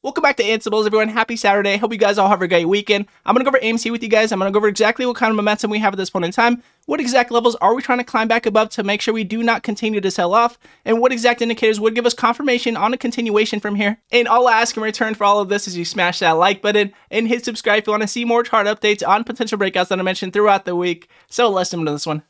Welcome back to Instables, everyone. Happy Saturday. Hope you guys all have a great weekend. I'm going to go over AMC with you guys. I'm going to go over exactly what kind of momentum we have at this point in time. What exact levels are we trying to climb back above to make sure we do not continue to sell off? And what exact indicators would give us confirmation on a continuation from here? And all I ask in return for all of this is you smash that like button and hit subscribe if you want to see more chart updates on potential breakouts that I mentioned throughout the week. So let's jump into this one.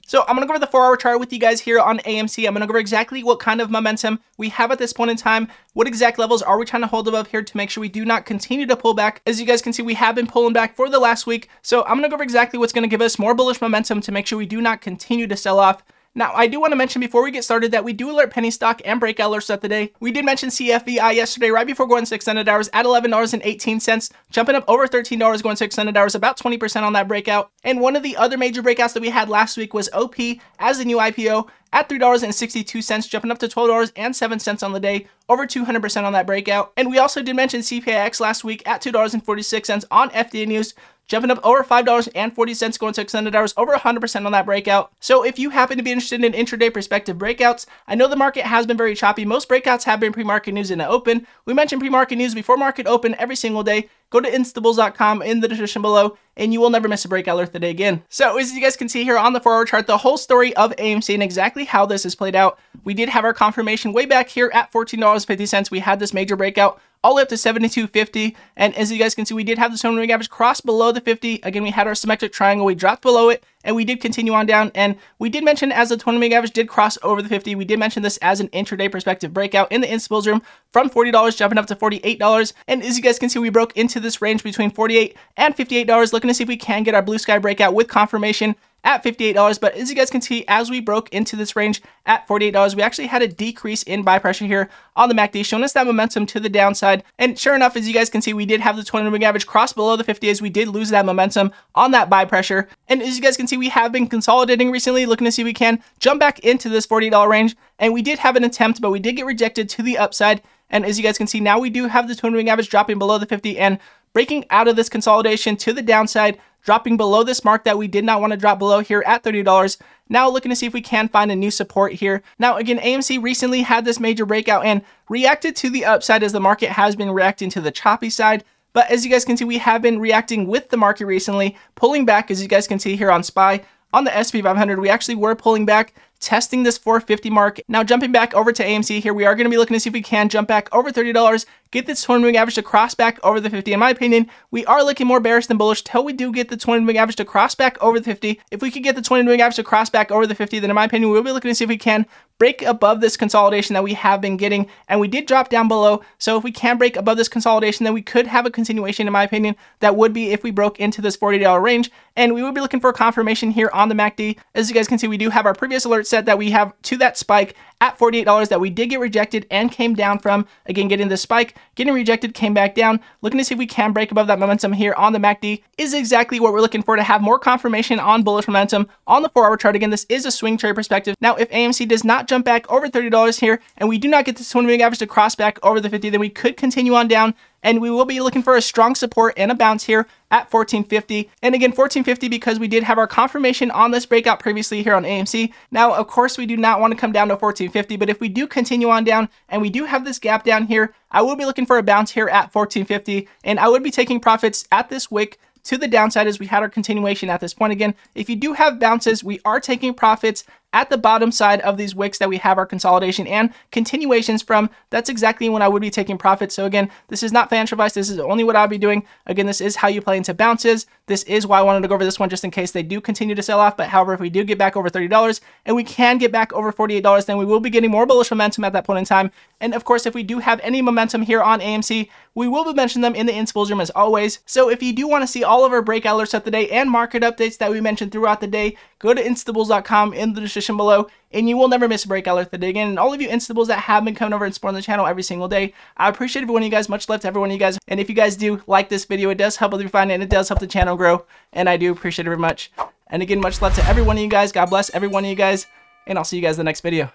So I'm going to go over the 4-hour chart with you guys here on AMC. I'm going to go over exactly what kind of momentum we have at this point in time. What exact levels are we trying to hold above here to make sure we do not continue to pull back? As you guys can see, we have been pulling back for the last week. So I'm going to go over exactly what's going to give us more bullish momentum to make sure we do not continue to sell off. Now, I do want to mention before we get started that we do alert penny stock and breakout alerts throughout the day. We did mention CFVI yesterday right before going 6 extended hours at $11.18, jumping up over $13 going 6 extended hours, about 20% on that breakout. And one of the other major breakouts that we had last week was OP as a new IPO at $3.62, jumping up to $12.07 on the day, over 200% on that breakout. And we also did mention CPIX last week at $2.46 on FDA news, jumping up over $5.40 going to extended hours, over 100% on that breakout. So if you happen to be interested in intraday perspective breakouts, I know the market has been very choppy. Most breakouts have been pre-market news in the open. We mentioned pre-market news before market open every single day. Go to instables.com in the description below, and you will never miss a breakout alert the day again. So as you guys can see here on the 4-hour chart, the whole story of AMC and exactly how this is played out. We did have our confirmation way back here at $14.50. We had this major breakout all the way up to $72.50. And as you guys can see, we did have the 200-moving average cross below the 50. Again, we had our symmetric triangle. We dropped below it, and we did continue on down. And we did mention as the 200-moving average did cross over the 50, we did mention this as an intraday perspective breakout in the Instables room from $40 jumping up to $48. And as you guys can see, we broke into this range between $48 and $58, looking to see if we can get our blue sky breakout with confirmation at $58. But as you guys can see, as we broke into this range at $48, we actually had a decrease in buy pressure here on the MACD, showing us that momentum to the downside. And sure enough, as you guys can see, we did have the 20-moving average cross below the 50 as we did lose that momentum on that buy pressure. And as you guys can see, we have been consolidating recently, looking to see if we can jump back into this $40 range. And we did have an attempt, but we did get rejected to the upside. And as you guys can see, now we do have the 20-moving average dropping below the 50 and breaking out of this consolidation to the downside, dropping below this mark that we did not want to drop below here at $30. Now looking to see if we can find a new support here. Now again, AMC recently had this major breakout and reacted to the upside as the market has been reacting to the choppy side. But as you guys can see, we have been reacting with the market recently, pulling back as you guys can see here on SPY. On the SP 500, we actually were pulling back, testing this 450 mark. Now jumping back over to AMC here, we are going to be looking to see if we can jump back over $30, get this 20-moving average to cross back over the 50. In my opinion, we are looking more bearish than bullish till we do get the 20-moving average to cross back over the 50. If we could get the 20-moving average to cross back over the 50, then in my opinion, we'll be looking to see if we can break above this consolidation that we have been getting, and we did drop down below. So if we can break above this consolidation, then we could have a continuation, in my opinion. That would be if we broke into this $40 range, and we would be looking for a confirmation here on the MACD. As you guys can see, we do have our previous alert set that we have to that spike at $48 that we did get rejected and came down from. Again, getting this spike, getting rejected, came back down. Looking to see if we can break above that momentum here on the MACD is exactly what we're looking for to have more confirmation on bullish momentum on the 4-hour chart. Again, this is a swing trade perspective. Now, if AMC does not jump back over $30 here and we do not get this 20-moving average to cross back over the 50, then we could continue on down. And we will be looking for a strong support and a bounce here at $14.50. And again, $14.50 because we did have our confirmation on this breakout previously here on AMC. Now, of course, we do not want to come down to $14.50, but if we do continue on down and we do have this gap down here, I will be looking for a bounce here at $14.50. And I would be taking profits at this wick to the downside as we had our continuation at this point. Again, if you do have bounces, we are taking profits at the bottom side of these wicks that we have our consolidation and continuations from. That's exactly when I would be taking profits. So again, this is not financial advice. This is only what I'll be doing. Again, this is how you play into bounces. This is why I wanted to go over this one just in case they do continue to sell off. But however, if we do get back over $30 and we can get back over $48, then we will be getting more bullish momentum at that point in time. And of course, if we do have any momentum here on AMC, we will be mentioning them in the Instables room as always. So if you do want to see all of our breakout alerts of the day and market updates that we mentioned throughout the day, go to instables.com in the description below, and you will never miss a breakout alert the day again. And all of you Instables that have been coming over and supporting the channel every single day, I appreciate every one of you guys. Much love to every one of you guys. And if you guys do like this video, it does help other people find it, and it does help the channel grow, and I do appreciate it very much. And again, much love to every one of you guys. God bless every one of you guys, and I'll see you guys in the next video.